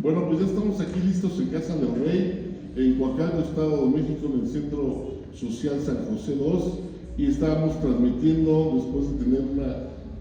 Bueno, pues ya estamos aquí listos en Casa del Rey, en Coacalco, Estado de México, en el Centro Social San José II, y estábamos transmitiendo, después de tener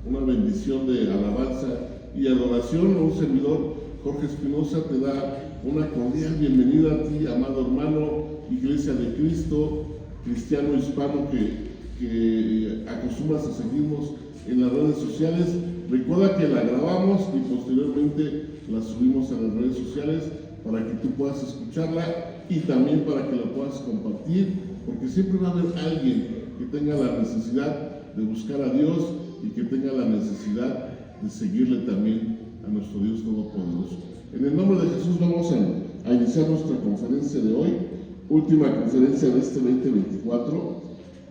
una bendición de alabanza y adoración, un servidor, Jorge Espinosa, te da una cordial bienvenida a ti, amado hermano, Iglesia de Cristo, cristiano hispano que acostumbras a seguirnos en las redes sociales. Recuerda que la grabamos y posteriormente la subimos a las redes sociales para que tú puedas escucharla y también para que la puedas compartir, porque siempre va a haber alguien que tenga la necesidad de buscar a Dios y que tenga la necesidad de seguirle también a nuestro Dios Todopoderoso. En el nombre de Jesús vamos a iniciar nuestra conferencia de hoy, última conferencia de este 2024,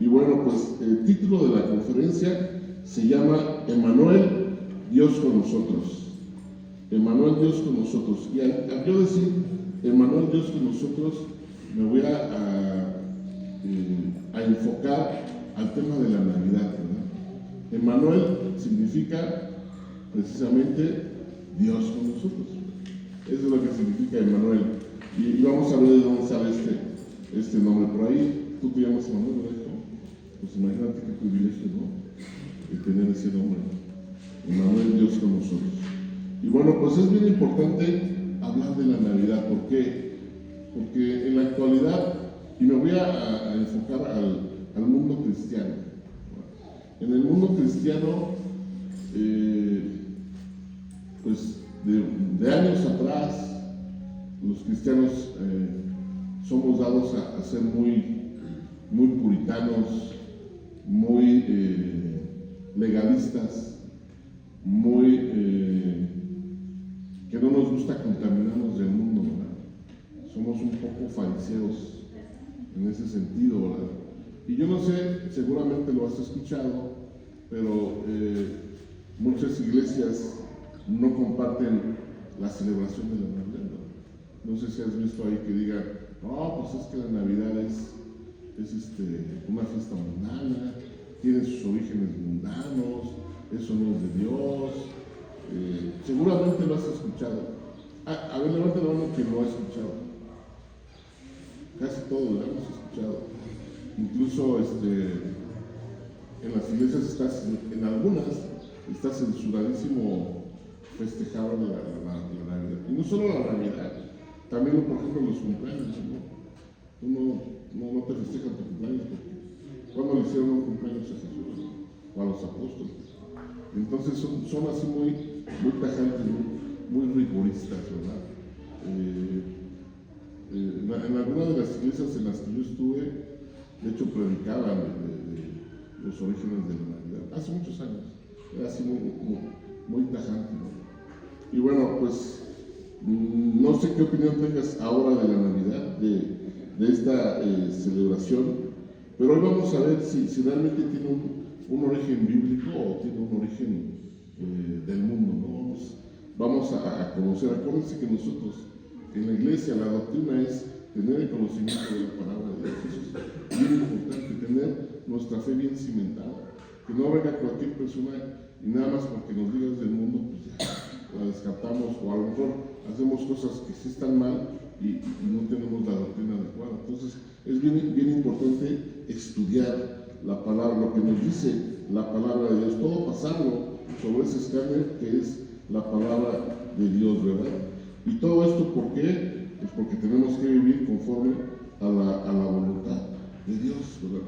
y bueno, pues el título de la conferencia se llama Emmanuel, Dios con nosotros. Emmanuel, Dios con nosotros. Y al yo decir Emmanuel, Dios con nosotros, me voy a enfocar al tema de la Navidad, ¿verdad? Emmanuel significa precisamente Dios con nosotros. Eso es lo que significa Emmanuel. Y vamos a ver de dónde sale este nombre. Por ahí, tú te llamas Emmanuel, ¿verdad? Pues imagínate qué privilegio, ¿no? El tener ese nombre. Emmanuel, Dios con nosotros. Y bueno, pues es bien importante hablar de la Navidad. ¿Por qué? Porque en la actualidad, y me voy a enfocar al mundo cristiano. En el mundo cristiano, pues de años atrás, los cristianos somos dados a ser muy puritanos, muy legalistas, que no nos gusta contaminarnos del mundo, ¿verdad? Somos un poco fariseos en ese sentido, ¿verdad? Y yo no sé, seguramente lo has escuchado, pero muchas iglesias no comparten la celebración de la Navidad, ¿no? No sé si has visto ahí que digan, no, pues es que la Navidad es una fiesta mundana, tiene sus orígenes mundanos, eso no es de Dios. Seguramente lo has escuchado. A ver, levanta la mano que lo ha escuchado. Casi todos lo hemos escuchado. Incluso en las iglesias en algunas está censuradísimo festejar la Navidad. Y no solo la Navidad, también, por ejemplo, los cumpleaños, ¿no? Uno no te festeja tu cumpleaños porque ¿cuándo le hicieron un cumpleaños a Jesús o a los apóstoles? Entonces son así muy tajantes, muy rigoristas, ¿verdad? En algunas de las iglesias en las que yo estuve, de hecho predicaban de los orígenes de la Navidad, hace muchos años, era así muy tajante, ¿no? Y bueno, pues no sé qué opinión tengas ahora de la Navidad, de esta celebración, pero hoy vamos a ver si realmente tiene un origen bíblico o tiene un origen del mundo, ¿no? Vamos a conocer. Acuérdense que nosotros en la iglesia la doctrina es tener el conocimiento de la palabra de Dios. Eso es bien importante, tener nuestra fe bien cimentada, que no venga cualquier persona y nada más porque nos digas del mundo, pues ya la descartamos, o a lo mejor hacemos cosas que sí están mal y no tenemos la doctrina adecuada. Entonces es bien importante estudiar la palabra, lo que nos dice la palabra de Dios, todo pasarlo sobre ese escáner que es la palabra de Dios, ¿verdad? Y todo esto, ¿por qué? Pues porque tenemos que vivir conforme a la voluntad de Dios, ¿verdad?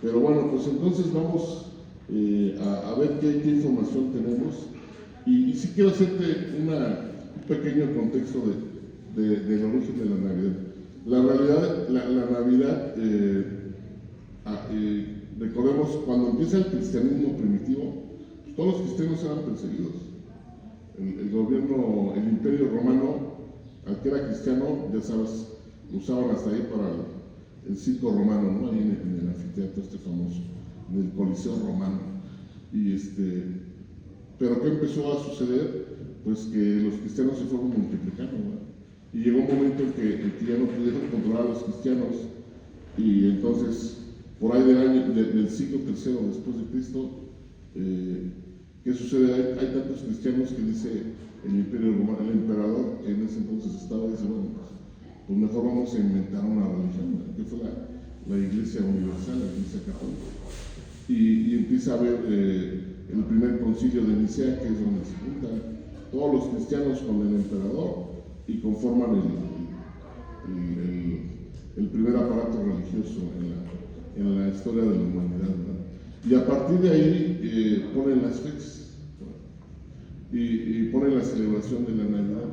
Pero bueno, pues entonces vamos a ver qué información tenemos. Y sí quiero hacerte un pequeño contexto del origen de la Navidad. La realidad, la Navidad, recordemos, cuando empieza el cristianismo primitivo, pues todos los cristianos eran perseguidos. El gobierno, el imperio romano, al que era cristiano, ya sabes, lo usaban hasta ahí para el circo romano, ¿no? Ahí en el anfiteatro famoso, en el Coliseo romano. Pero ¿qué empezó a suceder? Pues que los cristianos se fueron multiplicando, ¿no? Y llegó un momento en que ya no pudieron controlar a los cristianos, y entonces, por ahí del siglo III después de Cristo, ¿qué sucede? Hay tantos cristianos que dice el imperio romano, el emperador, que en ese entonces mejor vamos a inventar una religión, que fue la Iglesia Universal, la Iglesia Católica. Y empieza a haber el primer concilio de Nicea, que es donde se juntan todos los cristianos con el emperador y conforman el primer aparato religioso en la historia de la humanidad, ¿verdad? Y a partir de ahí ponen las fechas, ¿no? y ponen la celebración de la Navidad.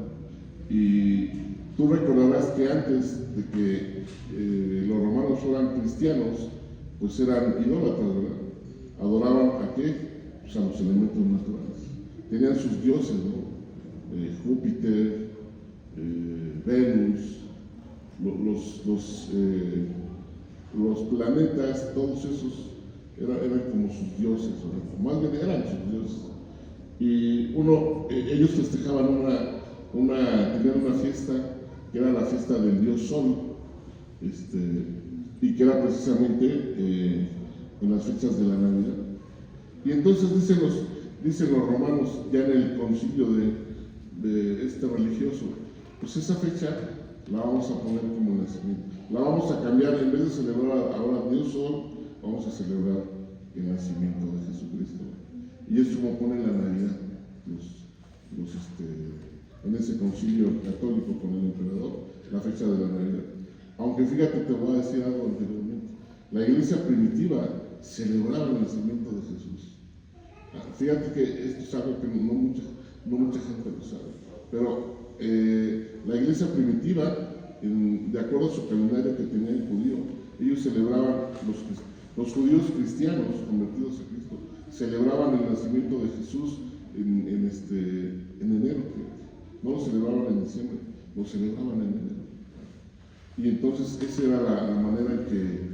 Y tú recordarás que antes de que los romanos fueran cristianos, pues eran idólatras, ¿verdad? Adoraban ¿a qué? Pues a los elementos naturales. Tenían sus dioses, ¿no? Júpiter, Venus, los planetas, todos esos eran como sus dioses, ¿verdad? Más bien eran sus dioses. Y ellos festejaban tenían una fiesta que era la fiesta del dios Sol, y que era precisamente en las fechas de la Navidad. Y entonces dicen los romanos, ya en el concilio de este religioso, pues esa fecha la vamos a poner como nacimiento, la vamos a cambiar, en vez de celebrar ahora el dios Sol, vamos a celebrar el nacimiento de Jesucristo. Y es como ponen la Navidad, en ese concilio católico con el emperador, la fecha de la Navidad. Aunque fíjate, te voy a decir algo anteriormente, la iglesia primitiva celebraba el nacimiento de Jesús. Fíjate que esto es algo que no mucha gente lo sabe, pero la iglesia primitiva, de acuerdo a su calendario que tenía el judío, ellos celebraban, los judíos cristianos convertidos a Cristo, celebraban el nacimiento de Jesús en enero. No lo celebraban en diciembre, lo celebraban en enero. Y entonces esa era la manera en que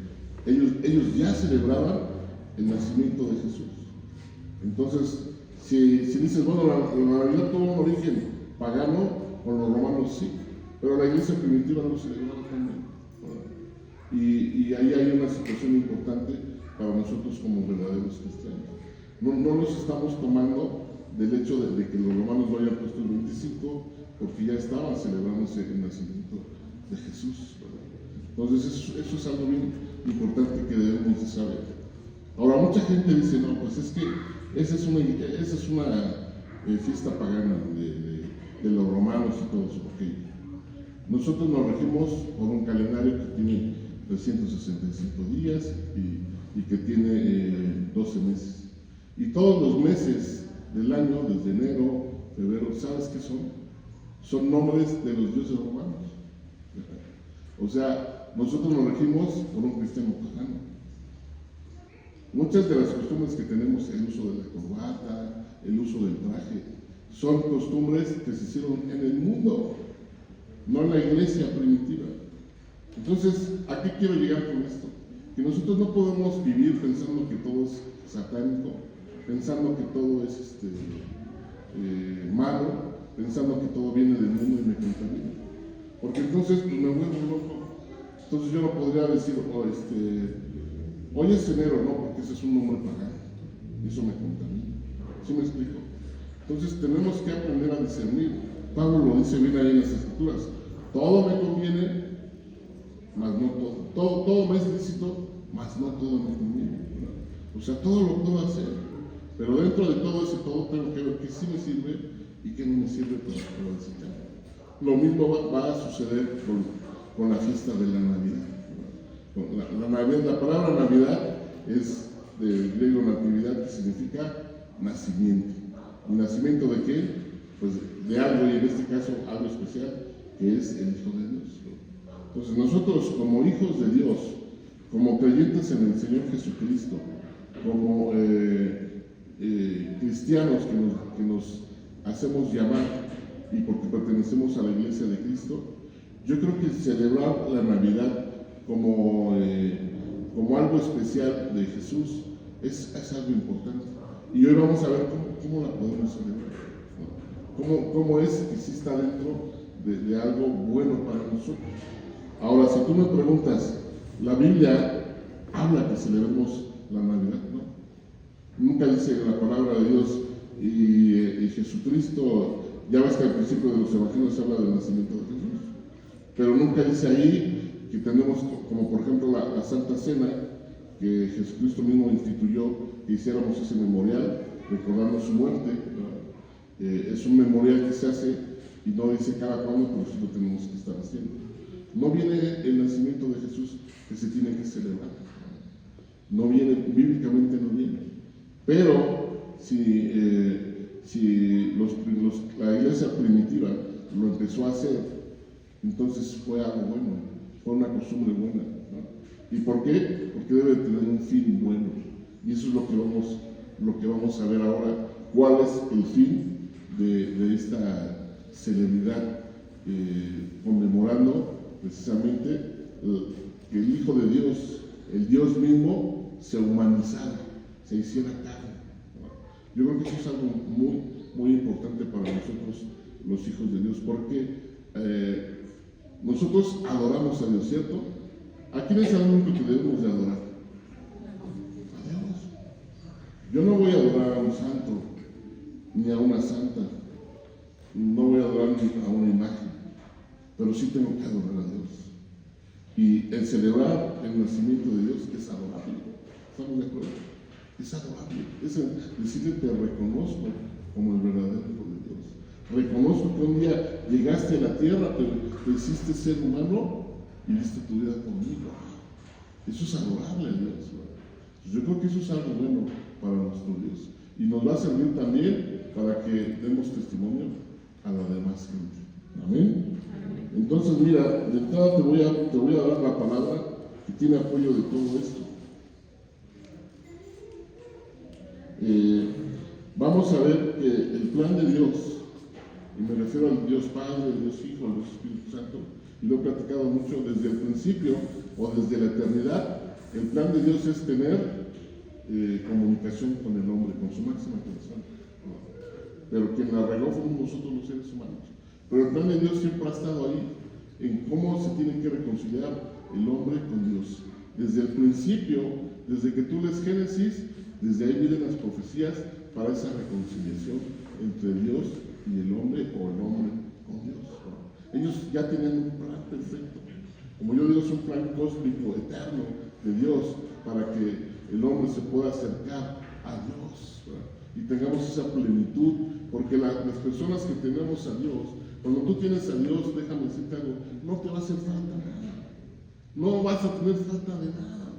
ellos ya celebraban el nacimiento de Jesús. Entonces, si dices, bueno, la Navidad tuvo un origen pagano, con los romanos sí, pero la iglesia primitiva no lo celebraba también. Y ahí hay una situación importante para nosotros como verdaderos cristianos. No nos estamos tomando del hecho de que los romanos lo hayan puesto el 25, porque ya estaban celebrándose el nacimiento de Jesús, ¿verdad? Entonces eso es algo bien importante que debemos de saber. Ahora, mucha gente dice, no, pues es que esa es una fiesta pagana de los romanos y todo eso. Okay. Nosotros nos regimos por un calendario que tiene 365 días y que tiene 12 meses. Y todos los meses del año, desde enero, febrero, ¿sabes qué son? Son nombres de los dioses romanos. O sea, nosotros nos regimos por un cristiano pagano. Muchas de las costumbres que tenemos, el uso de la corbata, el uso del traje, son costumbres que se hicieron en el mundo, no en la iglesia primitiva. Entonces, ¿a qué quiero llegar con esto? Que nosotros no podemos vivir pensando que todo es satánico, pensando que todo es malo, pensando que todo viene del mundo y me contamina. Porque entonces pues, me vuelvo loco. Entonces yo no podría decir, hoy es enero, no, porque ese es un nombre pagano. Eso me contamina. ¿Sí me explico? Entonces tenemos que aprender a discernir. Pablo lo dice bien ahí en las Escrituras. Todo me conviene, mas no todo. Todo me es lícito, mas no todo me conviene. O sea, todo lo puedo hacer. Pero dentro de todo ese todo tengo que ver qué sí me sirve y qué no me sirve para desechar. Lo mismo va a suceder con la fiesta de la Navidad. La Navidad, la palabra Navidad es del griego natividad, que significa nacimiento. ¿Y nacimiento de qué? Pues de algo, y en este caso algo especial, que es el Hijo de Dios. Entonces nosotros como hijos de Dios, como creyentes en el Señor Jesucristo, como cristianos que nos hacemos llamar y porque pertenecemos a la Iglesia de Cristo, yo creo que celebrar la Navidad como algo especial de Jesús es algo importante. Y hoy vamos a ver cómo la podemos celebrar, ¿no? Cómo es que sí está dentro de algo bueno para nosotros. Ahora, si tú me preguntas, ¿la Biblia habla que celebremos la Navidad? No. Nunca dice la palabra de Dios y Jesucristo, ya ves que al principio de los evangelios se habla del nacimiento de Jesús. Pero nunca dice ahí que tenemos, como por ejemplo la Santa Cena, que Jesucristo mismo instituyó que hiciéramos ese memorial, recordando su muerte. Es un memorial que se hace y no dice cada cuándo, pero sí lo tenemos que estar haciendo. No viene el nacimiento de Jesús que se tiene que celebrar. No viene, bíblicamente no viene. Pero si la iglesia primitiva lo empezó a hacer, entonces fue algo bueno, fue una costumbre buena, ¿no? ¿Y por qué? Porque debe tener un fin bueno. Y eso es lo que vamos a ver ahora. ¿Cuál es el fin de esta celebridad? Conmemorando precisamente que el Hijo de Dios, el Dios mismo, se humanizara, se hiciera carne. Yo creo que eso es algo muy, muy importante para nosotros, los hijos de Dios, porque nosotros adoramos a Dios, ¿cierto? ¿A quién es el único que debemos de adorar? A Dios. Yo no voy a adorar a un santo, ni a una santa, no voy a adorar ni a una imagen, pero sí tengo que adorar a Dios. Y el celebrar el nacimiento de Dios es adorable. ¿Estamos de acuerdo? Es adorable. Es decirle, te reconozco como el verdadero Hijo de Dios. Reconozco que un día llegaste a la tierra, te hiciste ser humano y diste tu vida conmigo. Eso es adorable a Dios. Yo creo que eso es algo bueno para nuestro Dios. Y nos va a servir también para que demos testimonio a la demás gente. Amén. Entonces, mira, de entrada te voy a dar la palabra que tiene apoyo de todo esto. Vamos a ver que el plan de Dios, y me refiero al Dios Padre, al Dios Hijo, al Dios Espíritu Santo, y lo he platicado mucho desde el principio o desde la eternidad. El plan de Dios es tener comunicación con el hombre, con su máxima persona. Pero quien la regó fuimos nosotros los seres humanos. Pero el plan de Dios siempre ha estado ahí, en cómo se tiene que reconciliar el hombre con Dios. Desde el principio, desde que tú lees Génesis, desde ahí vienen las profecías para esa reconciliación entre Dios y el hombre, o el hombre con Dios. Ellos ya tenían un plan perfecto. Como yo digo, es un plan cósmico, eterno de Dios, para que el hombre se pueda acercar a Dios, ¿verdad? Y tengamos esa plenitud, porque las personas que tenemos a Dios, cuando tú tienes a Dios, déjame decirte algo, no te va a hacer falta nada, no vas a tener falta de nada.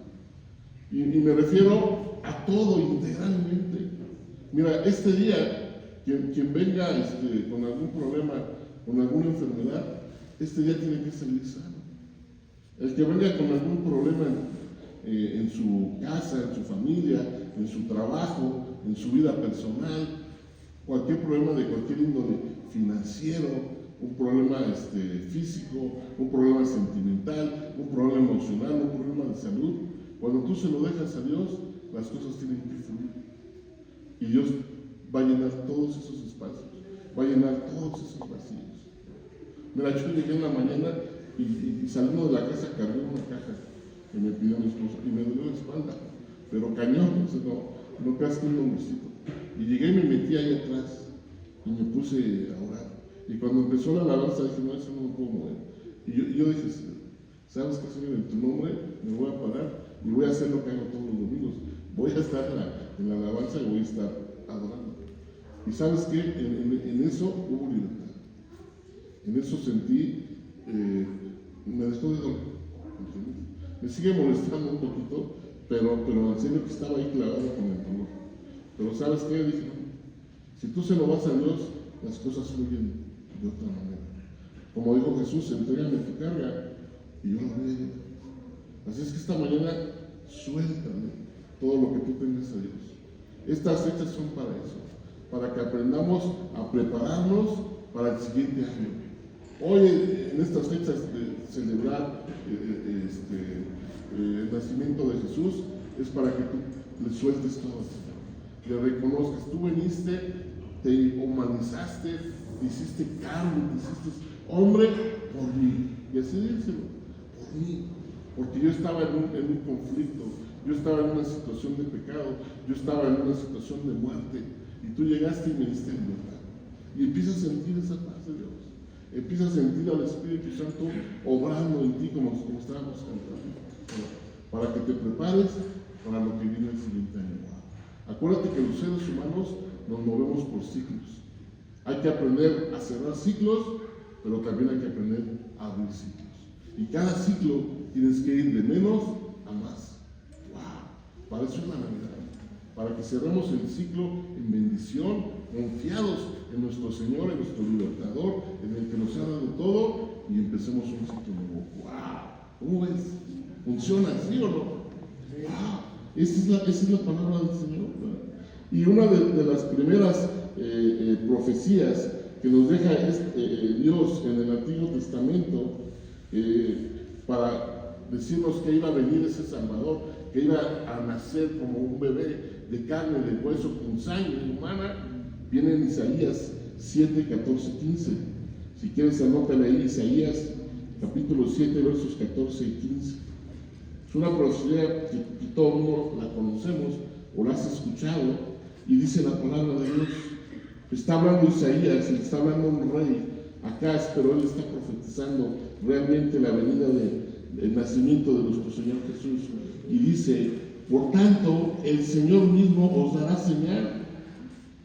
Y me refiero a todo integralmente. Mira, este día, quien venga con algún problema, con alguna enfermedad, este día tiene que salir sano. El que venga con algún problema en su casa, en su familia, en su trabajo, en su vida personal, cualquier problema de cualquier índole financiero, un problema físico, un problema sentimental, un problema emocional, un problema de salud, cuando tú se lo dejas a Dios, las cosas tienen que fluir. Y Dios va a llenar todos esos espacios, va a llenar todos esos vacíos. Mira, yo llegué en la mañana y saliendo de la casa cargué una caja que me pidió mi esposo y me dolió la espalda, pero cañón, no creas que un hombrecito. Y llegué y me metí ahí atrás y me puse a orar. Y cuando empezó la alabanza dije, no, eso no me puedo mover. Y yo dije, ¿sabes qué, Señor? En tu nombre me voy a parar y voy a hacer lo que hago todos los domingos. Voy a estar en la alabanza y voy a estar adorando. Y ¿sabes qué? En eso hubo libertad. En eso sentí, me dejó de doler. Me sigue molestando un poquito, pero en serio que estaba ahí clavado con el dolor. Pero ¿sabes qué? Dije, no, si tú se lo das a Dios, las cosas fluyen de otra manera. Como dijo Jesús, entrégame tu carga y yo la voy a llevar. Así es que esta mañana suéltame todo lo que tú tengas a Dios. Estas fechas son para eso, para que aprendamos a prepararnos para el siguiente año. Hoy, en estas fechas de celebrar el nacimiento de Jesús, es para que tú le sueltes todo esto, le reconozcas, tú viniste, te humanizaste, te hiciste carne, te hiciste hombre por mí. Y así díselo, por mí. Porque yo estaba en un conflicto, yo estaba en una situación de pecado, yo estaba en una situación de muerte, y tú llegaste y me diste libertad. Y empiezas a sentir esa paz de Dios. empieza a sentir al Espíritu Santo obrando en ti como estábamos cantando, para que te prepares para lo que viene el siguiente año. Acuérdate que los seres humanos nos movemos por ciclos. Hay que aprender a cerrar ciclos, pero también hay que aprender a abrir ciclos. Y cada ciclo tienes que ir de menos a más. ¡Wow! Para eso es la Navidad. Para que cerremos el ciclo en bendición, confiados en nuestro Señor, en nuestro Libertador, en el que nos ha dado todo, y empecemos un ciclo nuevo. ¡Wow! ¿Cómo ves? ¿Funciona así o no? ¡Wow! Esa es la palabra del Señor, ¿verdad? Y una de las primeras profecías que nos deja Dios en el Antiguo Testamento para decirnos que iba a venir ese Salvador, que iba a nacer como un bebé de carne, de hueso, con sangre humana, viene en Isaías 7, 14, 15. Si quieres, anótale ahí Isaías capítulo 7, versos 14 y 15. Es una profecía que todo el mundo la conocemos o la has escuchado, y dice la palabra de Dios. Está hablando Isaías, está hablando un rey acá, pero él está profetizando realmente la venida del nacimiento de nuestro Señor Jesús. Y dice: por tanto, el Señor mismo os dará señal.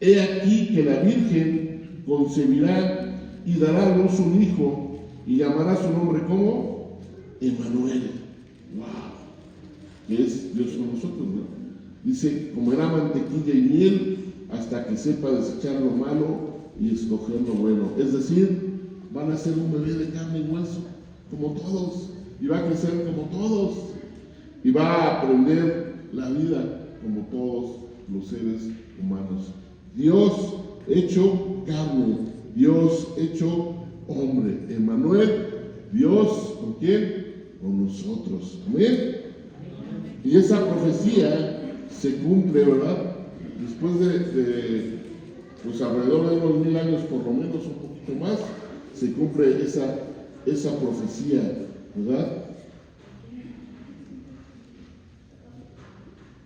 He aquí que la Virgen concebirá y dará a luz un hijo, y llamará su nombre como Emmanuel. ¡Wow! Que es Dios con nosotros, ¿no? Dice: comerá mantequilla y miel hasta que sepa desechar lo malo y escoger lo bueno. Es decir, van a ser un bebé de carne y hueso, como todos, y va a crecer como todos, y va a aprender la vida como todos los seres humanos. Dios hecho carne, Dios hecho hombre. Emmanuel, Dios, ¿con quién? Con nosotros. Amén. Y esa profecía se cumple, ¿verdad? Después de pues alrededor de unos 1000 años, por lo menos, un poquito más, se cumple esa profecía, ¿verdad?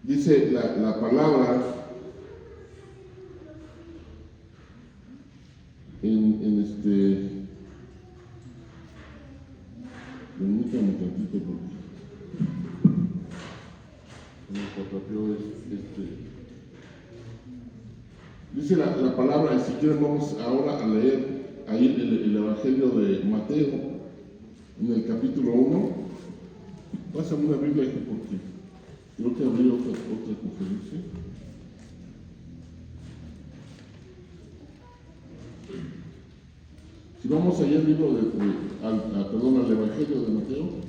Dice la palabra permítame tantito porque me contrapió dice la palabra, y si quieren vamos ahora a leer ahí el Evangelio de Mateo, en el capítulo 1. Pásame una Biblia aquí porque creo que abrí otra conferencia. Si vamos allá al libro al Evangelio de Mateo.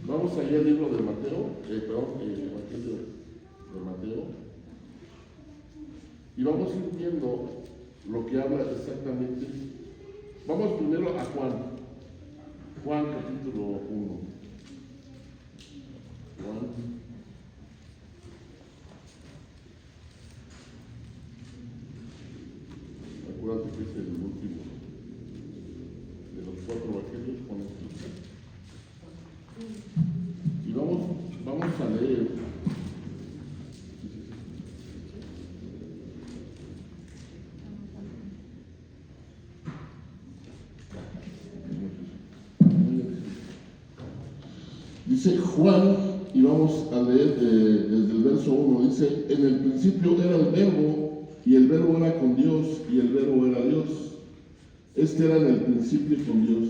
Vamos allá al libro de Mateo, el Evangelio de Mateo, y vamos a ir viendo lo que habla exactamente. Vamos primero a Juan capítulo 1. Juan. Acuérdate que es el último de los 4 evangelios, Juan. Y vamos a leer. Dice Juan, y vamos a leer desde el verso 1, dice: en el principio era el Verbo, y el Verbo era con Dios, y el Verbo era Dios. Este era en el principio con Dios.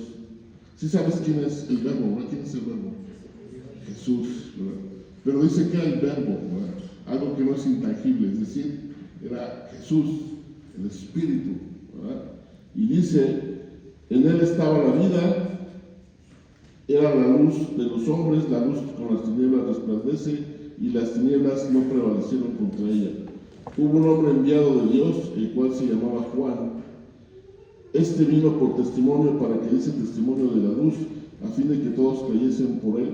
¿Sí sabes quién es el Verbo, verdad? ¿Quién es el Verbo? Jesús, ¿verdad? Pero dice que era el Verbo, ¿verdad? Algo que no es intangible, es decir, era Jesús, el Espíritu, ¿verdad? Y dice: en él estaba la vida, era la luz de los hombres, la luz con las tinieblas resplandece, y las tinieblas no prevalecieron contra ella. Hubo un hombre enviado de Dios, el cual se llamaba Juan. Este vino por testimonio para que diese testimonio de la luz, a fin de que todos creyesen por él.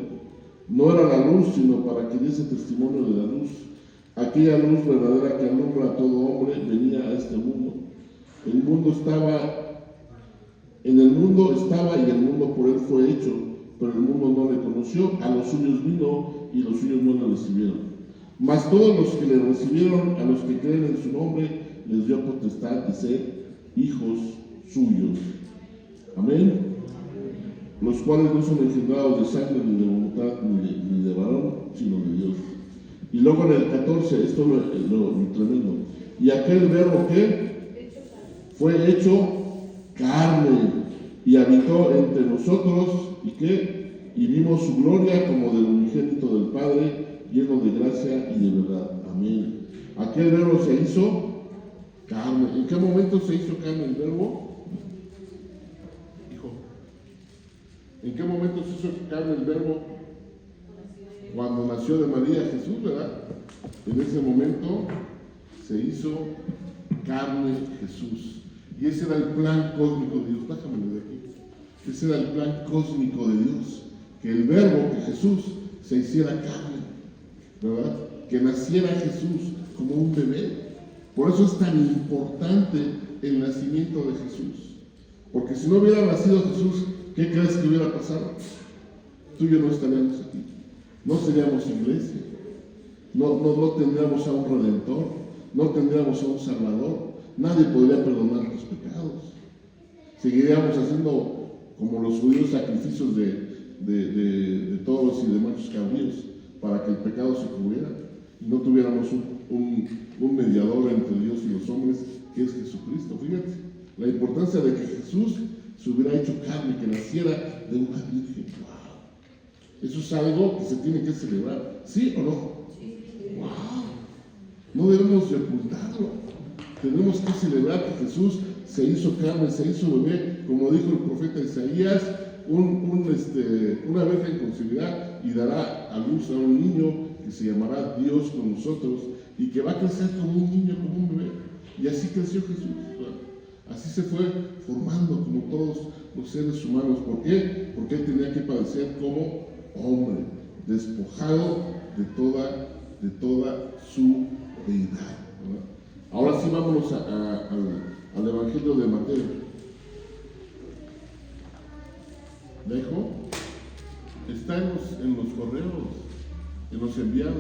No era la luz, sino para que diese testimonio de la luz. Aquella luz verdadera que alumbra a todo hombre venía a este mundo. El mundo estaba, en el mundo estaba y el mundo por él fue hecho, pero el mundo no le conoció. A los suyos vino y los suyos no le recibieron. Mas todos los que le recibieron, a los que creen en su nombre, les dio potestad de ser hijos suyos. Amén. Los cuales no son engendrados de sangre, ni de voluntad, ni de varón, sino de Dios. Y luego en el 14, esto es lo tremendo. Y aquel verbo que fue hecho carne y habitó entre nosotros, ¿y qué? Y vimos su gloria como del unigénito del Padre, lleno de gracia y de verdad. Amén. Aquel verbo se hizo carne. ¿En qué momento se hizo carne el verbo? Hijo. ¿En qué momento se hizo carne el verbo? Cuando nació de María Jesús, ¿verdad? En ese momento se hizo carne Jesús. Y ese era el plan cósmico de Dios. Bájame de aquí. Ese era el plan cósmico de Dios. Que el verbo, que Jesús, se hiciera carne, ¿verdad? Que naciera Jesús como un bebé. Por eso es tan importante el nacimiento de Jesús. Porque si no hubiera nacido Jesús, ¿qué crees que hubiera pasado? Tú y yo no estaríamos aquí. No seríamos iglesia. No tendríamos a un Redentor. No tendríamos a un Salvador. Nadie podría perdonar los pecados. Seguiríamos haciendo como los judíos sacrificios de toros y de machos cabríos para que el pecado se cubriera. Y no tuviéramos un mediador entre Dios y los hombres, que es Jesucristo. Fíjate, la importancia de que Jesús se hubiera hecho carne, que naciera de una virgen. ¡Wow! Eso es algo que se tiene que celebrar, ¿sí o no? ¡Wow! No debemos de ocultarlo. Tenemos que celebrar que Jesús se hizo carne, se hizo bebé, como dijo el profeta Isaías, una virgen concebirá y dará a luz a un niño que se llamará Dios con nosotros y que va a crecer como un niño, como un bebé. Y así creció Jesús. Así se fue formando como todos los seres humanos. ¿Por qué? Porque él tenía que padecer como hombre, despojado de toda su deidad, ¿verdad? Ahora sí vámonos al Evangelio de Mateo. ¿Dejo? Está en los correos, en los enviados.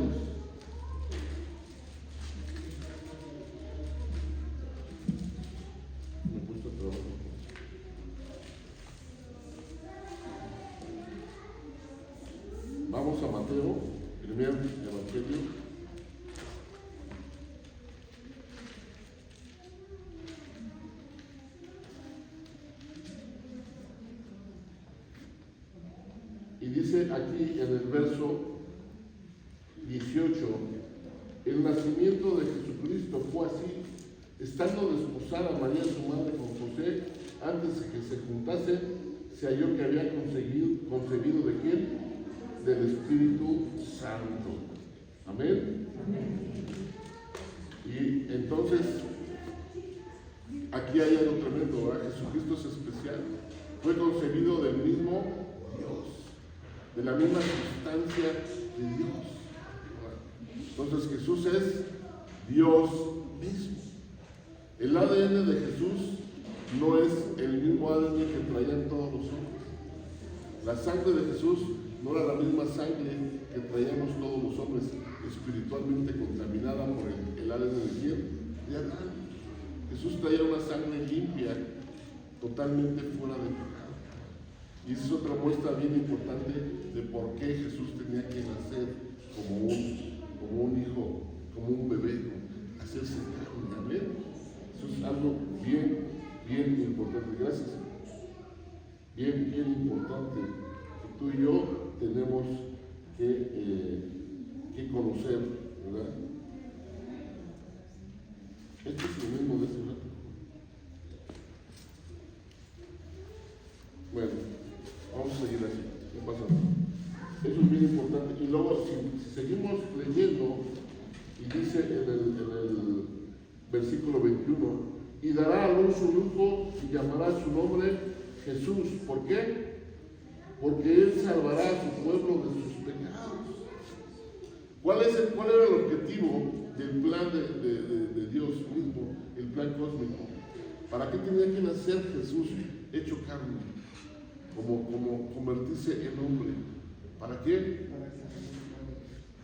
Me he puesto trabajo. Vamos a Mateo, primer Evangelio. Y dice aquí en el verso 18, el nacimiento de Jesucristo fue así, estando desposada María su madre con José, antes de que se juntase, se halló que había concebido ¿de quién? Del Espíritu Santo. Amén. Y entonces, aquí hay algo tremendo, ¿verdad? Jesucristo es especial, fue concebido del mismo Dios, de la misma sustancia de Dios. Entonces Jesús es Dios mismo. El ADN de Jesús no es el mismo ADN que traían todos los hombres. La sangre de Jesús no era la misma sangre que traíamos todos los hombres, espiritualmente contaminada por el ADN de quién? De Adán. Jesús traía una sangre limpia, totalmente fuera de pecado. Y esa es otra muestra bien importante de por qué Jesús tenía que nacer como un hijo, como un bebé, hacerse carne. Amén. Eso es algo bien importante. Gracias. Bien importante que tú y yo tenemos que conocer, ¿verdad? Esto es lo mismo de ese rato. Bueno. Vamos a seguir así, no pasa nada. Eso es bien importante. Y luego, si seguimos leyendo, y dice en el versículo 21, y dará a luz un hijo y llamará su nombre Jesús. ¿Por qué? Porque él salvará a su pueblo de sus pecados. ¿Cuál era el objetivo del plan de Dios mismo, el plan cósmico? ¿Para qué tenía que nacer Jesús hecho carne? Como convertirse en hombre. ¿Para qué?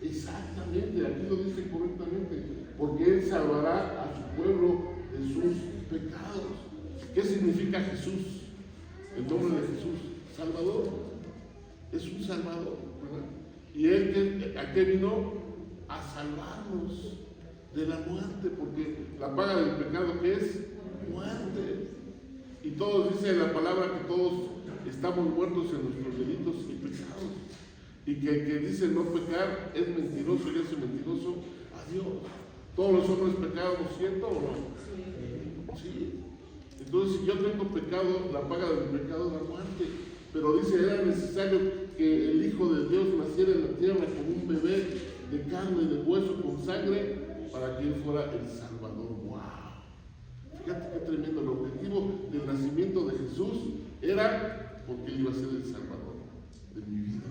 Exactamente, aquí lo dice correctamente. Porque Él salvará a su pueblo de sus pecados. ¿Qué significa Jesús? El nombre de Jesús, Salvador. Es un Salvador, ¿verdad? Y Él, ¿a qué vino? A salvarnos de la muerte, porque la paga del pecado, ¿qué es? Muerte. Y todos dicen la palabra que todos estamos muertos en nuestros delitos y pecados. Y que el que dice no pecar es mentiroso y hace mentiroso a Dios. Todos los hombres pecamos, ¿cierto o no? Sí. Entonces, si yo tengo pecado, la paga del pecado es la muerte. Pero dice, era necesario que el Hijo de Dios naciera en la tierra como un bebé de carne y de hueso con sangre para que Él fuera el Salvador. ¡Wow! Fíjate qué tremendo. El objetivo del nacimiento de Jesús era porque Él iba a ser el Salvador de mi vida.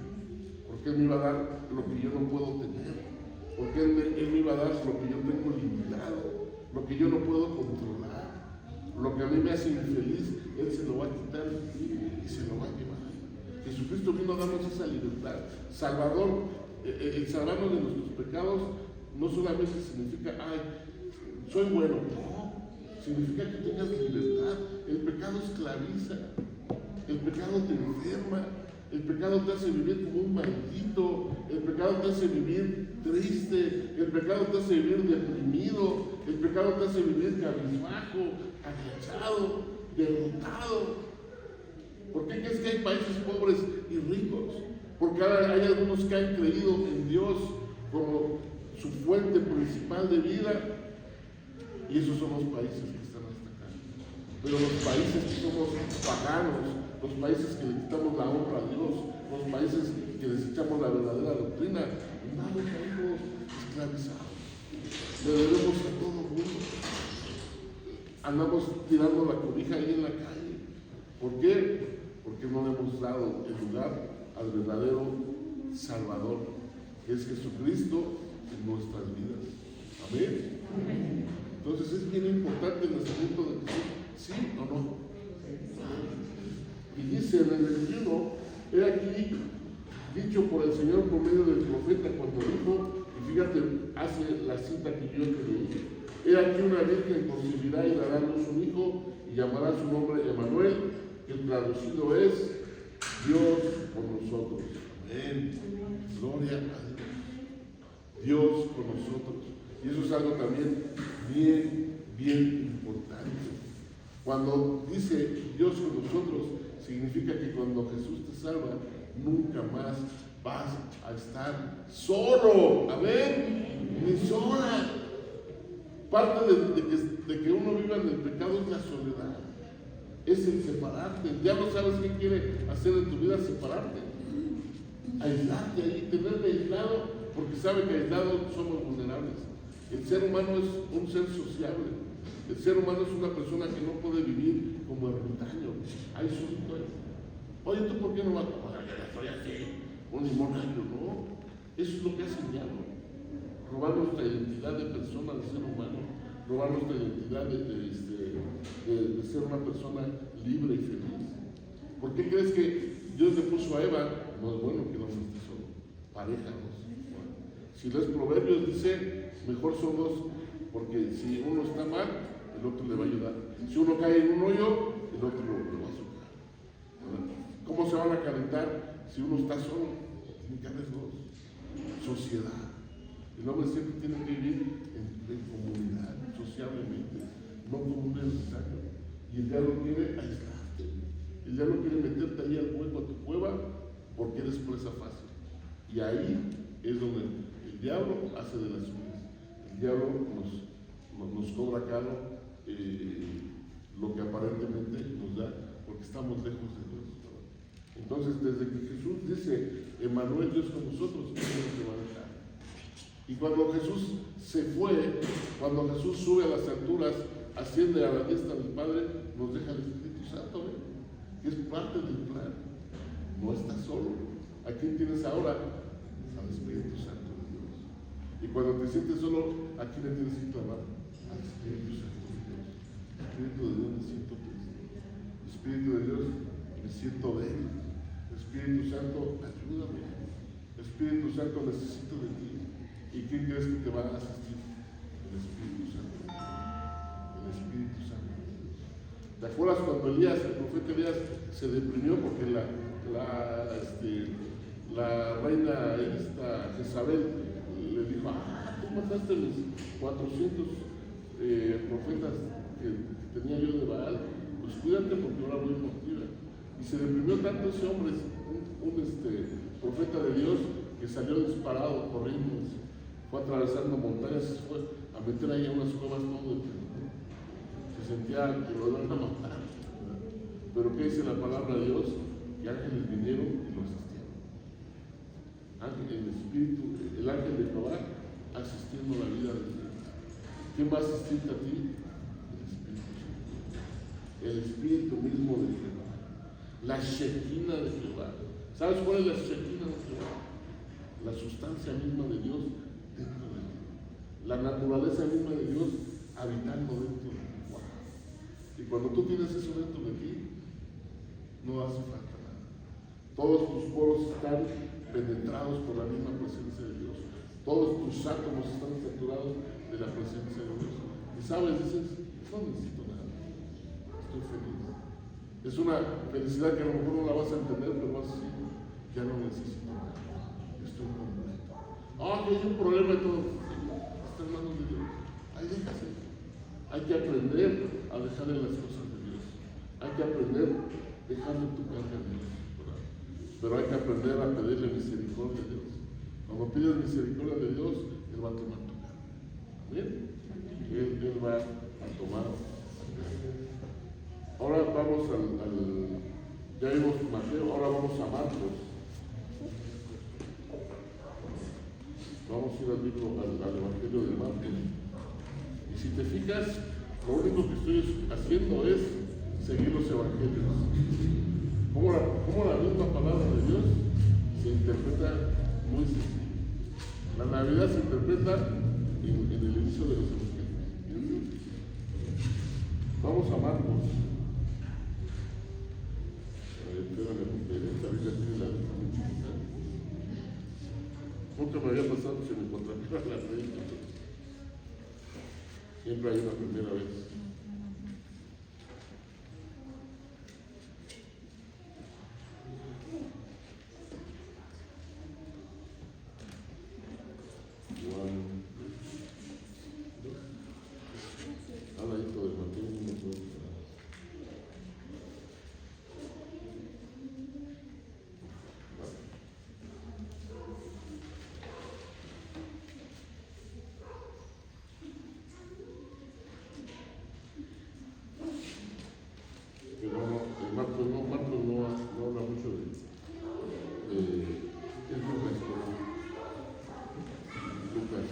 Porque Él me iba a dar lo que yo no puedo tener. Porque Él me iba a dar lo que yo tengo limitado, lo que yo no puedo controlar. Lo que a mí me hace infeliz, Él se lo va a quitar y se lo va a llevar. Jesucristo vino a darnos esa libertad. Salvador, el salvarnos de nuestros pecados no solamente significa, ay, soy bueno, no, significa que tengas libertad. El pecado esclaviza, el pecado te enferma, el pecado te hace vivir como un maldito, el pecado te hace vivir triste, el pecado te hace vivir deprimido, el pecado te hace vivir cabizbajo, agachado, derrotado. ¿Por qué crees que hay países pobres y ricos? Porque hay algunos que han creído en Dios como su fuente principal de vida, y esos son los países que están hasta acá. Pero los países que somos paganos, los países que le quitamos la honra a Dios, los países que desechamos la verdadera doctrina, andamos ahí esclavizados. Le debemos a todo el mundo. Andamos tirando la cobija ahí en la calle. ¿Por qué? Porque no le hemos dado el lugar al verdadero Salvador, que es Jesucristo en nuestras vidas. Amén. Entonces es bien importante el nacimiento de Jesús, ¿sí o no? Y dice en el 21, he aquí dicho por el Señor por medio del profeta cuando dijo, y fíjate, hace la cita que yo te leí, he aquí una virgen concebirá y dará a luz un hijo y llamará su nombre Emmanuel, que traducido es Dios con nosotros. Amén. Gloria a Dios. Dios con nosotros. Y eso es algo también bien importante. Cuando dice Dios con nosotros, significa que cuando Jesús te salva, nunca más vas a estar solo. Amén. Ni sola. Parte de que uno viva en el pecado es la soledad. Es el separarte. Ya no sabes qué quiere hacer en tu vida, separarte. Aislarte ahí, tenerme aislado, porque sabe que aislados somos vulnerables. El ser humano es un ser sociable. El ser humano es una persona que no puede vivir como ermitaño. Ahí solito ahí. Oye, ¿tú por qué no vas a tomar? Ya estoy así, un limonario, ¿no? Eso es lo que hace el diablo. Robar nuestra identidad de persona, de ser humano. Robar nuestra identidad de ser una persona libre y feliz. ¿Por qué crees que Dios le puso a Eva? No es bueno que el hombre esté solo. Pareja, ¿no? Si lees Proverbios, dice, mejor son dos, porque si uno está mal, el otro le va a ayudar. Si uno cae en un hoyo, el otro lo va a sacar. ¿Cómo se van a calentar si uno está solo? Tiene que haber dos. Sociedad. El hombre siempre tiene que vivir en comunidad, sociablemente, no como un ermitaño. Y el diablo quiere aislarte. El diablo quiere meterte ahí al hueco a tu cueva porque eres presa fácil. Y ahí es donde el diablo hace de las suyas. El diablo nos cobra caro lo que aparentemente nos da porque estamos lejos de Dios. Entonces, desde que Jesús dice, Emmanuel, Dios con nosotros, ¿qué es lo que va a dejar? Y cuando Jesús se fue, cuando Jesús sube a las alturas, asciende a la diestra del Padre, nos deja el Espíritu Santo, que es parte del plan. No estás solo. ¿A quién tienes ahora? Al Espíritu Santo de Dios. Y cuando te sientes solo, ¿a quién le tienes que clamar? Al Espíritu Santo de Dios. Espíritu de Dios, me siento triste. Espíritu de Dios, me siento débil. Espíritu Santo, ayúdame. Espíritu Santo, necesito de ti. ¿Y quién crees que te va a asistir? El Espíritu Santo. El Espíritu Santo. ¿Te acuerdas cuando Elías, el profeta Elías, se deprimió porque la reina Jezabel le dijo: tú mataste los 400 profetas que tenía yo de Baal, pues cuídate porque ahora voy por ti. Y se deprimió tanto ese hombre, un profeta de Dios, que salió disparado, corriendo, fue atravesando montañas, se fue a meter ahí en unas cuevas todo el tiempo. Se sentía que lo iban a matar. Pero ¿qué dice la palabra de Dios? Que ángeles vinieron y lo asistieron. El Espíritu, el ángel de Jehová, asistiendo la vida de Dios. ¿Quién va a asistirte a ti? El Espíritu Santo. El Espíritu mismo de Jehová. La Shekinah de Jehová. ¿Sabes cuál es la Shekinah de Jehová? La sustancia misma de Dios dentro de ti. La naturaleza misma de Dios habitando dentro de ti. Wow. Y cuando tú tienes eso dentro de ti, no hace falta nada. Todos tus poros están penetrados por la misma presencia de Dios. Todos tus átomos están saturados de la presencia de Dios. Y sabes, dices, no necesito nada. Estoy feliz. Es una felicidad que a lo mejor no la vas a entender, pero vas a decir, ya no necesito nada. Estoy completo. Que hay un problema y todo. Está en manos de Dios. Ahí déjase. Hay que aprender a dejarle las cosas de Dios. Hay que aprender a dejarle tu carga a Dios. ¿Verdad? Pero hay que aprender a pedirle misericordia a Dios. Cuando pides misericordia de Dios, Él va a tomar tu carga. ¿Bien? Él va a tomar. Ahora vamos ya vimos Mateo, ahora vamos a Marcos. Vamos a ir al Evangelio de Marcos. Y si te fijas, lo único que estoy haciendo es seguir los Evangelios. Como la misma palabra de Dios se interpreta muy sencillo. La Navidad se interpreta en el inicio de los Evangelios. Vamos a Marcos. Espérame, porque esta Biblia tiene la letra muy chiquita. Nunca me había pasado que se me contrajera la predica. Siempre hay una primera vez. Marcos no habla mucho de Lucas.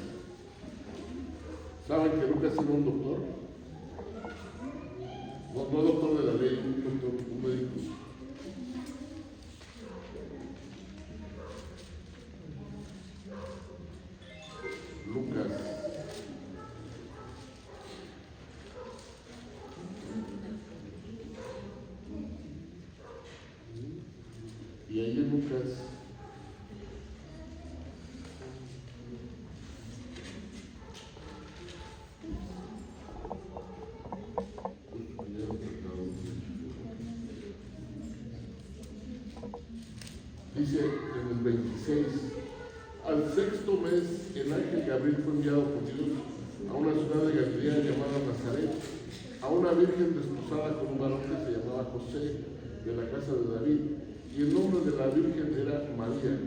¿Saben que Lucas era un doctor? No doctor de la ley, un médico. Lucas. Y ahí en Lucas dice en el 26, al sexto mes el ángel Gabriel fue enviado por Dios a una ciudad de Galilea llamada Nazaret, a una virgen desposada con un varón que se llamaba José, de la casa de David, y el nombre de la virgen era María.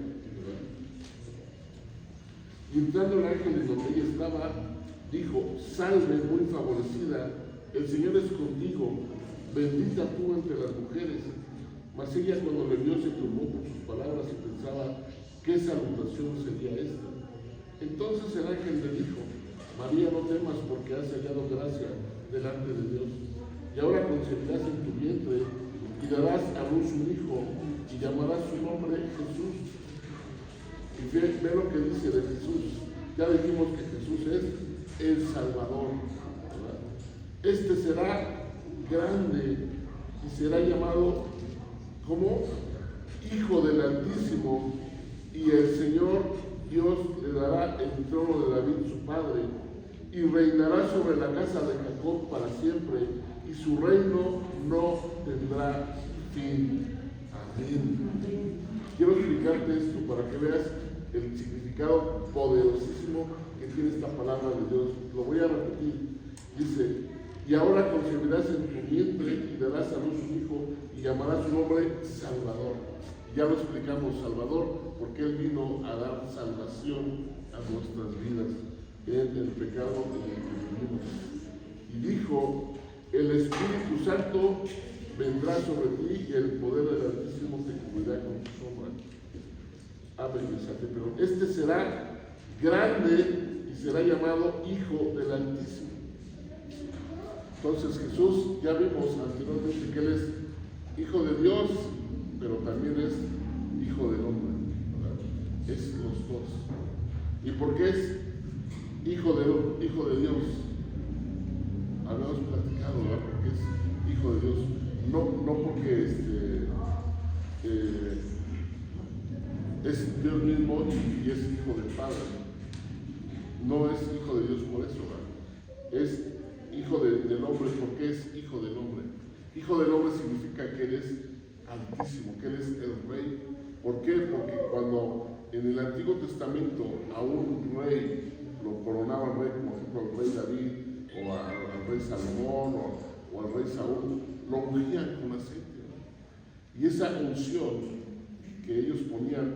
Y entrando el ángel en donde ella estaba, dijo: salve, muy favorecida, el Señor es contigo, bendita tú entre las mujeres. Mas ella, cuando le vio, se turbó por sus palabras y pensaba qué salutación sería esta. Entonces el ángel le dijo: María, no temas, porque has hallado gracia delante de Dios. Y ahora concebirás en tu vientre y darás a luz un hijo, y llamarás su nombre Jesús. Y ve lo que dice de Jesús. Ya dijimos que Jesús es el Salvador, ¿verdad? Este será grande y será llamado como Hijo del Altísimo, y el Señor Dios le dará el trono de David su padre, y reinará sobre la casa de Jacob para siempre, y su reino no tendrá fin. Amén. Quiero explicarte esto para que veas el significado poderosísimo que tiene esta palabra de Dios. Lo voy a repetir. Dice: y ahora concebirás en tu vientre y darás a luz un hijo y llamarás su nombre Salvador. Ya lo explicamos, Salvador, porque Él vino a dar salvación a nuestras vidas en el pecado en el que vivimos. Y dijo: el Espíritu Santo vendrá sobre ti y el poder del Altísimo te cubrirá con su sombra. Amén. Pero este será grande y será llamado Hijo del Altísimo. Entonces Jesús, ya vimos anteriormente que Él es Hijo de Dios, pero también es Hijo del hombre, ¿verdad? Es los dos. ¿Y por qué es Hijo de Dios? Habíamos platicado, ¿verdad? Porque es Hijo de Dios. No porque es Dios mismo y es Hijo del Padre. No es Hijo de Dios por eso, ¿verdad? Es Hijo del hombre porque es Hijo del hombre. Hijo del hombre significa que Él es altísimo, que Él es el Rey. ¿Por qué? Porque cuando en el Antiguo Testamento a un rey lo coronaban rey, como por ejemplo al rey David, o al rey Salomón, o al rey Saúl, lo ungían con aceite, ¿no? Y esa unción que ellos ponían,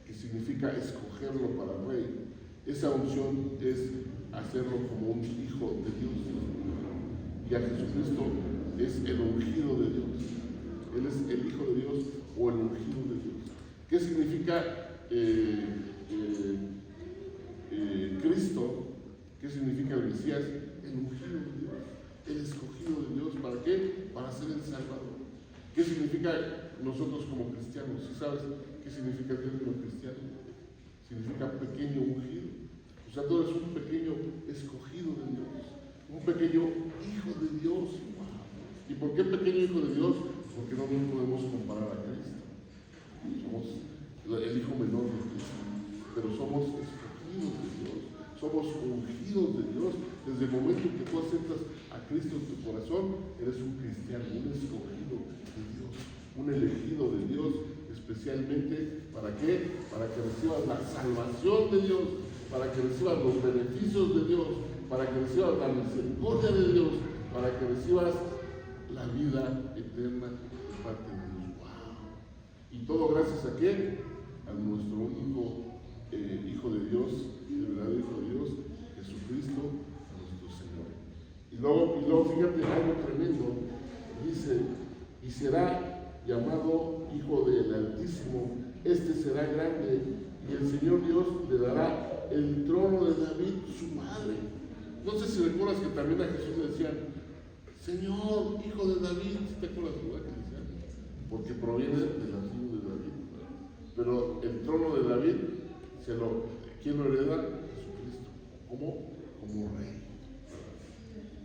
que significa escogerlo para rey, esa unción es hacerlo como un hijo de Dios. Y a Jesucristo es el ungido de Dios. Él es el Hijo de Dios o el ungido de Dios. ¿Qué significa Cristo? ¿Qué significa el Mesías? El ungido de Dios, el escogido de Dios. ¿Para qué? Para ser el Salvador. ¿Qué significa nosotros como cristianos? ¿Sí sabes qué significa el término cristiano? Significa pequeño ungido. O sea, tú eres un pequeño escogido de Dios, un pequeño hijo de Dios. ¿Y por qué pequeño hijo de Dios? Porque no nos podemos comparar a Cristo. Somos el hijo menor de Cristo, pero somos escogidos de Dios, somos ungidos de Dios. Desde el momento en que tú aceptas a Cristo en tu corazón, eres un cristiano, un escogido de Dios, un elegido de Dios, especialmente ¿para qué? Para que recibas la salvación de Dios, para que recibas los beneficios de Dios, para que recibas la misericordia de Dios, para que recibas la vida eterna de parte de Dios. ¡Wow! Y todo gracias a quién? A nuestro único Hijo de Dios, el verdadero Hijo de Dios, Jesucristo, nuestro Señor. Y luego fíjate algo tremendo. Dice: y será llamado Hijo del Altísimo, este será grande, y el Señor Dios le dará el trono de David, su padre. No sé si recuerdas que también a Jesús le decían: Señor, Hijo de David. ¿Sí te acuerdas, verdad, que decían? Porque proviene del antiguo de David, ¿verdad? Pero el trono de David, ¿quién lo hereda? Jesucristo. ¿Cómo? Como rey.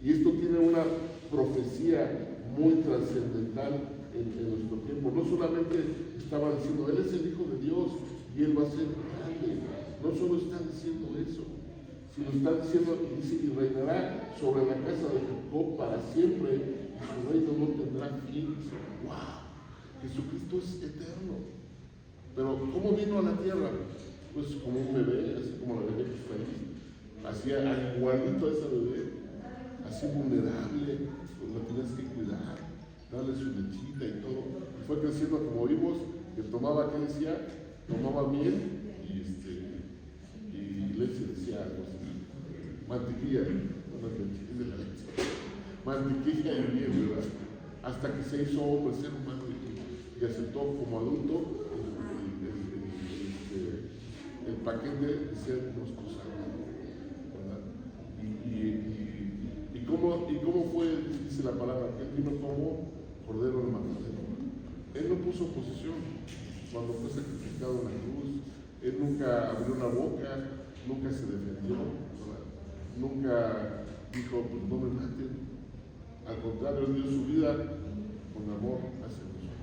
Y esto tiene una profecía muy trascendental en nuestro tiempo. No solamente estaba diciendo, Él es el Hijo de Dios y Él va a ser grande. No solo está diciendo eso, sino está diciendo, y dice: y reinará sobre la casa de Jacob para siempre, y su reino no tendrá fin. ¡Wow! Jesucristo es eterno. Pero ¿cómo vino a la tierra? Pues como un bebé, así como la bebé que está ahí. Así igualito a esa bebé, así vulnerable, pues la tienes que cuidar, darle su lechita y todo. Y fue creciendo como vimos, que tomaba, ¿qué decía? Tomaba miel y leche, decía algo así. Mantequilla, no es leche, es de la leche. Mantequilla y miel, ¿verdad? Hasta que se hizo hombre, ser humano, y aceptó como adulto el paquete de ser nuestro Salvador, ¿verdad? ¿Y cómo fue? Dice la palabra, que Él vino como Cordero de Matadero. Él no puso oposición cuando fue sacrificado en la cruz. Él nunca abrió la boca, nunca se defendió, ¿verdad? Nunca dijo, pues no me maten. Al contrario, Él dio su vida con amor hacia nosotros.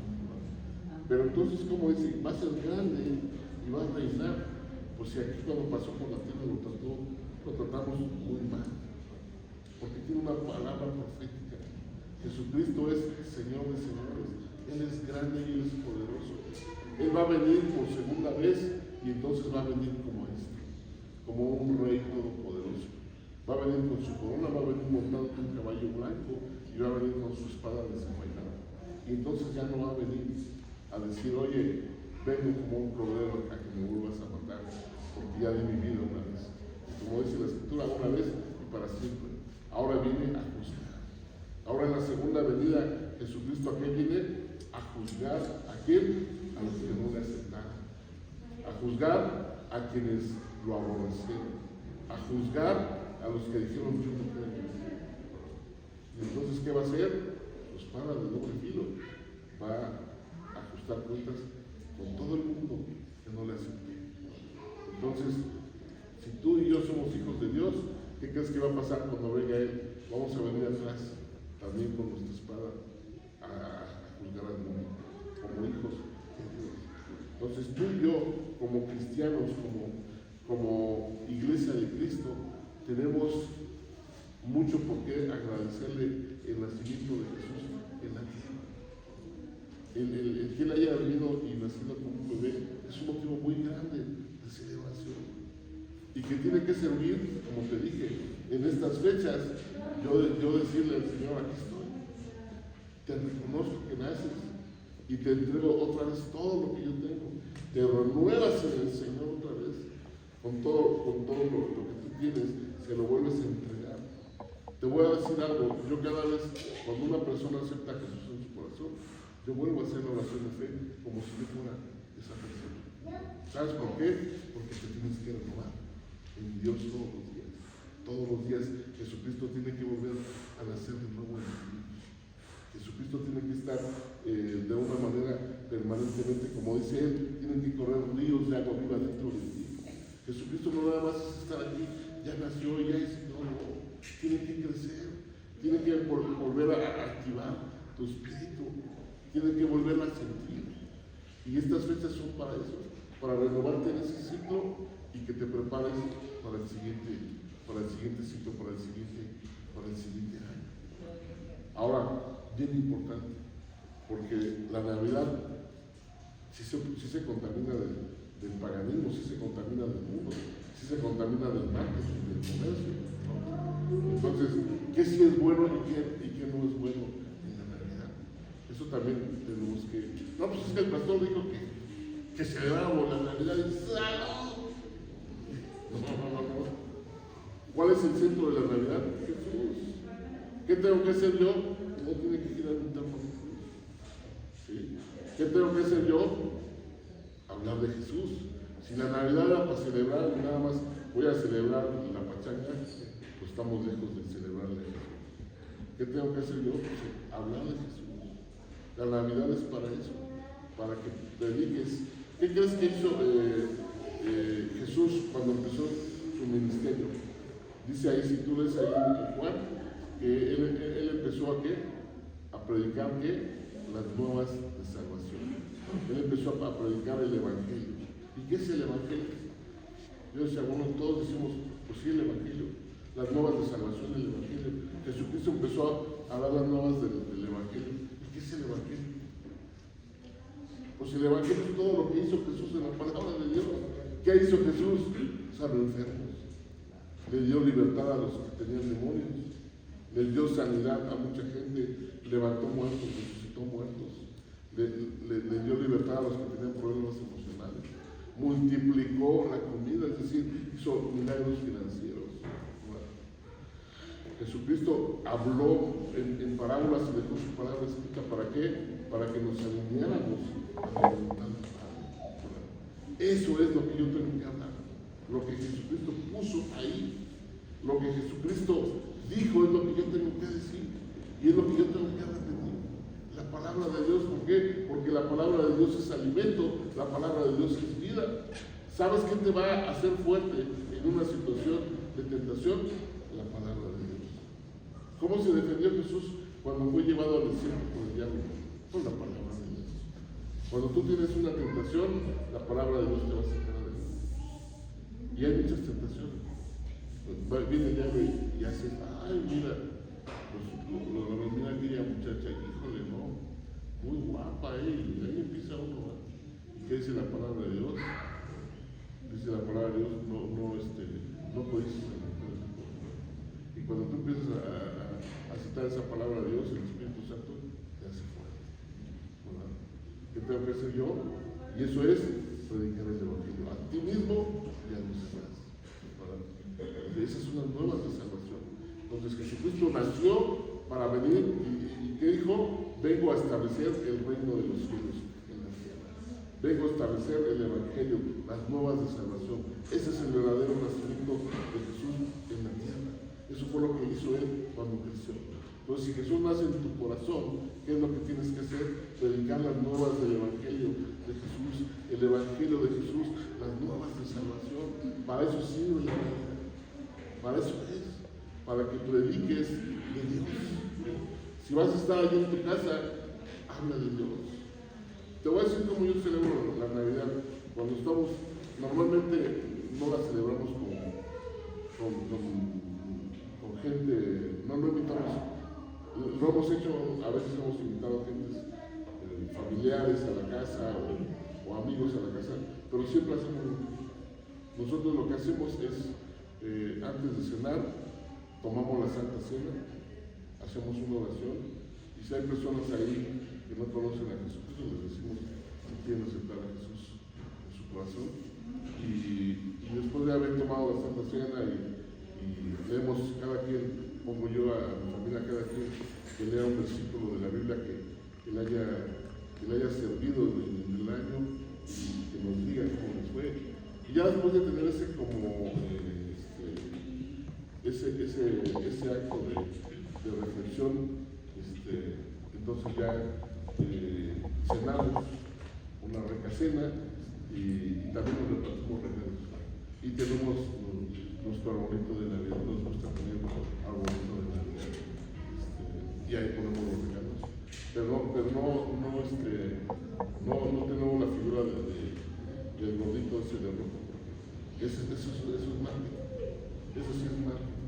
Pero entonces, como dice, va a ser grande y va a reinar. Pues si aquí cuando pasó por la tierra lo tratamos muy mal. Porque tiene una palabra profética. Jesucristo es Señor de señores. Él es grande y Él es poderoso. Él va a venir por segunda vez y entonces va a venir como un rey todopoderoso. Va a venir con su corona, va a venir montado en un caballo blanco y va a venir con su espada desenvainada. Y entonces ya no va a venir a decir, oye, vengo como un cordero a que me vuelvas a matar, porque ya di mi vida una vez. Como dice la Escritura, una vez y para siempre. Ahora viene a juzgar. Ahora en la segunda venida, Jesucristo, ¿a qué viene? A juzgar a quién? A los que no le aceptaron. A juzgar a quienes lo aborrecieron. A juzgar a los que dijeron yo no creo en Dios. Y entonces, ¿qué va a hacer? Pues espada de doble filo. Va a ajustar cuentas con todo el mundo que no le acepte. Entonces, si tú y yo somos hijos de Dios, ¿qué crees que va a pasar cuando venga Él? Vamos a venir atrás también con nuestra espada a juzgar al mundo como hijos de Dios. Entonces tú y yo, como cristianos, como iglesia de Cristo, tenemos mucho por qué agradecerle el nacimiento de Jesús en la tierra. El que Él haya venido y nacido como un bebé es un motivo muy grande de celebración y que tiene que servir, como te dije, en estas fechas, yo decirle al Señor, aquí estoy, te reconozco que naces y te entrego otra vez todo lo que yo tengo, te renuevas en el Señor otra vez, con todo lo que tú tienes, se lo vuelves a entregar. Te voy a decir algo, yo cada vez, cuando una persona acepta a Jesús en su corazón, yo vuelvo a hacer la oración de fe como si yo fuera esa persona. ¿Sabes por qué? Porque te tienes que renovar en Dios todos los días. Todos los días Jesucristo tiene que volver a nacer de nuevo en ti. Jesucristo tiene que estar de una manera permanentemente, como dice Él, tienen que correr ríos de agua viva dentro de ti. Jesucristo no nada más es estar aquí, ya nació, ya es, no, tiene que crecer, tiene que volver a activar tu espíritu, tiene que volver a sentir. Y estas fechas son para eso, para renovarte en ese ciclo y que te prepares para el siguiente ciclo, para el siguiente año. Ahora, bien importante, porque la Navidad sí se contamina del paganismo, sí se contamina del mundo, sí se contamina del marketing, del comercio, ¿no? Entonces, ¿qué sí es bueno y qué no es bueno en la Navidad? Eso también tenemos que... No, pues es que el pastor dijo que celebramos la Navidad y no. ¿Cuál es el centro de la Navidad? Jesús. ¿Qué tengo que hacer yo? No tiene que ir a un templo de Jesús. ¿Sí? ¿Qué tengo que hacer yo? Hablar de Jesús. Si la Navidad era para celebrar y nada más voy a celebrar la pachanga, pues estamos lejos de celebrarle a Jesús. ¿Qué tengo que hacer yo? Pues hablar de Jesús. La Navidad es para eso, para que prediques. ¿Qué crees que hizo Jesús cuando empezó su ministerio? Dice ahí, si tú lees ahí en Juan, que él empezó a ¿qué? A predicar ¿qué? Las nuevas de salvación. Él empezó a predicar el Evangelio. ¿Y qué es el Evangelio? Yo decía, bueno, todos decimos, pues sí, el Evangelio, las nuevas de salvación del Evangelio. Jesucristo empezó a dar las nuevas del Evangelio. ¿Y qué es el Evangelio? Pues el Evangelio es todo lo que hizo Jesús en la palabra de Dios. ¿Qué hizo Jesús? Sanó enfermos. Le dio libertad a los que tenían demonios. Le dio sanidad a mucha gente. Levantó muertos, resucitó muertos. Le dio libertad a los que tenían problemas emocionales. Multiplicó la comida, es decir, hizo milagros financieros. Bueno, Jesucristo habló en parábolas y dejó su palabra escrita. ¿Para qué? Para que nos alineáramos a la voluntad del Padre. Bueno, eso es lo que yo tengo que hablar. Lo que Jesucristo puso ahí, lo que Jesucristo dijo es lo que yo tengo que decir y es lo que yo tengo que repetir. La palabra de Dios, ¿por qué? Porque la palabra de Dios es alimento, la palabra de Dios es vida. ¿Sabes qué te va a hacer fuerte en una situación de tentación? La palabra de Dios. ¿Cómo se defendió Jesús cuando fue llevado al desierto por el diablo? Con la palabra de Dios. Cuando tú tienes una tentación, la palabra de Dios te va a sacar adelante. Y hay muchas tentaciones. Viene el diablo y hace, ay, mira, pues, mira aquella muchacha, híjole, no, muy guapa, y ahí empieza uno, ¿eh? ¿Y qué dice la palabra de Dios? Dice la palabra de Dios, no codices a la mujer de tu prójimo. Y cuando tú empiezas a citar esa palabra de Dios, el Espíritu Santo te hace fuerte, ¿verdad? ¿Qué tengo que hacer yo? Y eso es predicar el Evangelio a ti mismo y a los demás, ¿verdad? Esas son las nuevas de salvación. Entonces Jesucristo nació para venir y ¿qué dijo? Vengo a establecer el reino de los cielos en la tierra. Vengo a establecer el Evangelio, las nuevas de salvación. Ese es el verdadero nacimiento de Jesús en la tierra. Eso fue lo que hizo Él cuando creció. Entonces, si Jesús nace en tu corazón, ¿qué es lo que tienes que hacer? Predicar las nuevas del Evangelio de Jesús, el Evangelio de Jesús, las nuevas de salvación. Para eso sirve la Biblia. Para eso es. Para que prediques de Dios. Si vas a estar allí en tu casa, habla de Dios. Te voy a decir cómo yo celebro la Navidad. Cuando estamos, normalmente no la celebramos con gente, no invitamos, lo hemos hecho, a veces hemos invitado gente, familiares a la casa o amigos a la casa, pero siempre hacemos, nosotros lo que hacemos es, antes de cenar, tomamos la Santa Cena, hacemos una oración, y si hay personas ahí que no conocen a Jesucristo, les decimos que quieren aceptar a Jesús en su corazón. Y después de haber tomado la Santa Cena y leemos cada quien, pongo yo a mi familia, cada quien que lea un versículo de la Biblia que le haya servido en el año y que nos diga cómo les fue. Y ya después de tener ese acto de reflexión, entonces ya cenamos una rica cena y también nos repartimos regalos. Y tenemos nuestro arbolito de Navidad, nos gusta poner arbolito de Navidad. Y ahí ponemos los regalos. Pero no tenemos la figura del gordito ese de rojo. Eso es marketing. Eso sí es marketing.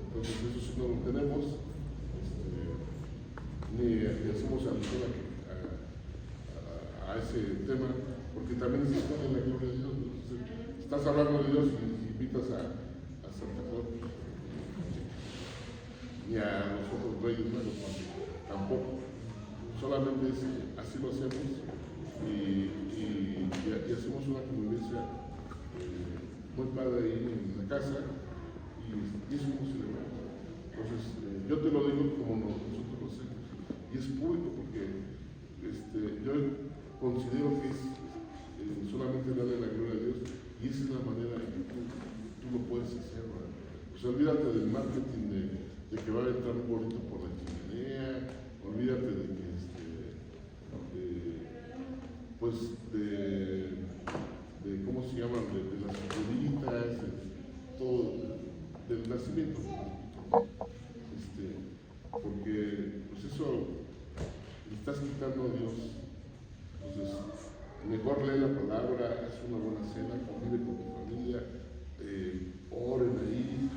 Entonces eso sí no lo tenemos. Ni hacemos alusión a ese tema, porque también se está en la gloria de Dios. Entonces, estás hablando de Dios y invitas a Santa Claus, ni a los otros reyes magos tampoco. Solamente así lo hacemos y hacemos una convivencia muy padre ahí en la casa y eso nos celebramos. Entonces, yo te lo digo como nosotros lo hacemos. Y es público porque yo considero que es solamente darle la gloria a Dios y esa es la manera en que tú lo puedes hacer, ¿verdad? O sea, olvídate del marketing de que va a entrar un gorrito por la chimenea, olvídate de que ¿cómo se llaman? De las figuritas, todo, del nacimiento. Porque pues eso le estás quitando a Dios. Entonces, mejor lee la palabra, haz una buena cena, convive con tu familia, oren ahí,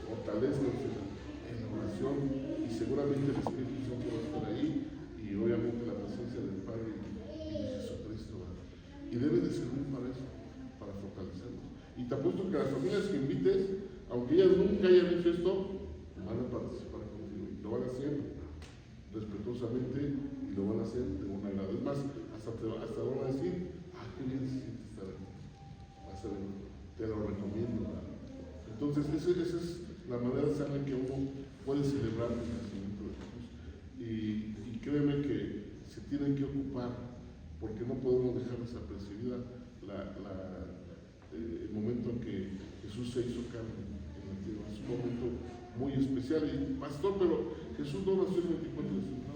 fortalezcanse en la oración y seguramente el Espíritu Santo va a estar ahí y obviamente la presencia del Padre y de Jesucristo. Y debe de servir para eso, para fortalecernos. Y te apuesto que las familias que invites, aunque ellas nunca hayan hecho esto, van a participar contigo y lo van a hacer respetuosamente y lo van a hacer de un agrado. Es más, hasta van a decir, qué bien se siente estar aquí. Vas a ver, te lo recomiendo. Entonces, esa es la manera sana en que uno puede celebrar el nacimiento de Jesús. Y créeme que se tienen que ocupar, porque no podemos dejar desapercibida el momento en que Jesús se hizo carne en la tierra. Es un momento muy especial. Y pastor, pero Jesús no nació el 24 de diciembre.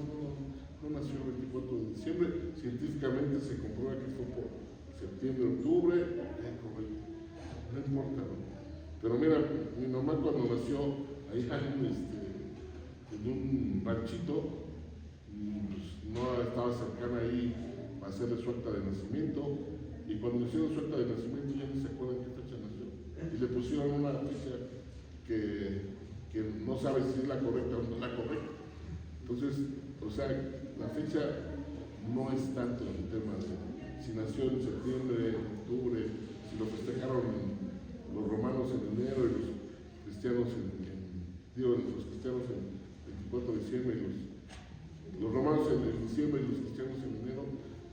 No nació el 24 de diciembre. Científicamente se comprueba que fue por septiembre, octubre. Correcto. No importa, ¿no? Pero mira, mi mamá cuando nació, allá en un ranchito, pues, no estaba cercana ahí para hacerle su acta de nacimiento, y cuando le hicieron su acta de nacimiento ya no se acuerdan qué fecha nació, y le pusieron una fecha que no sabe si es la correcta o no es la correcta. Entonces, o sea, la fecha no es tanto el tema de si nació en septiembre, en octubre, si lo festejaron los romanos en enero y los cristianos los cristianos en 24 de diciembre y los romanos en diciembre y los cristianos en enero.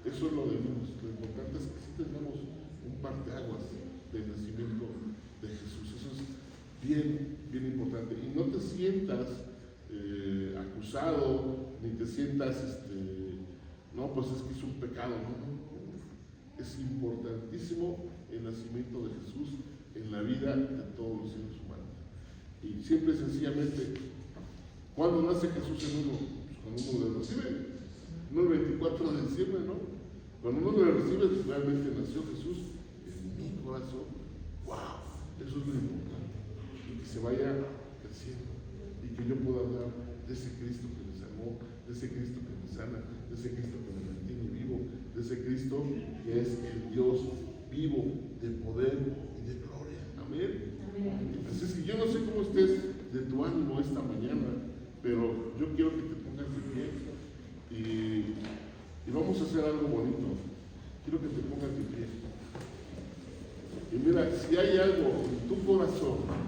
Eso es lo de menos. Lo importante es que sí tengamos un parteaguas del nacimiento de Jesús. Eso es bien, bien importante. Y no te sientas acusado, ni te sientas, no, pues es que es un pecado. No. Es importantísimo el nacimiento de Jesús en la vida de todos los seres humanos. Y siempre sencillamente, ¿cuándo nace Jesús en uno? Pues cuando uno le recibe. No el 24 de diciembre, ¿no? Cuando uno le recibe, realmente nació Jesús en mi corazón. ¡Wow! Eso es lo importante. Y que se vaya creciendo. Y que yo pueda hablar de ese Cristo que me salvó, de ese Cristo que me sana, de ese Cristo que me mantiene vivo, de ese Cristo que es el Dios vivo, de poder y de gloria. Amén. Así es que yo no sé cómo estés de tu ánimo esta mañana, pero yo quiero que te pongas de pie y vamos a hacer algo bonito. Quiero que te pongas de pie. Y mira, si hay algo en tu corazón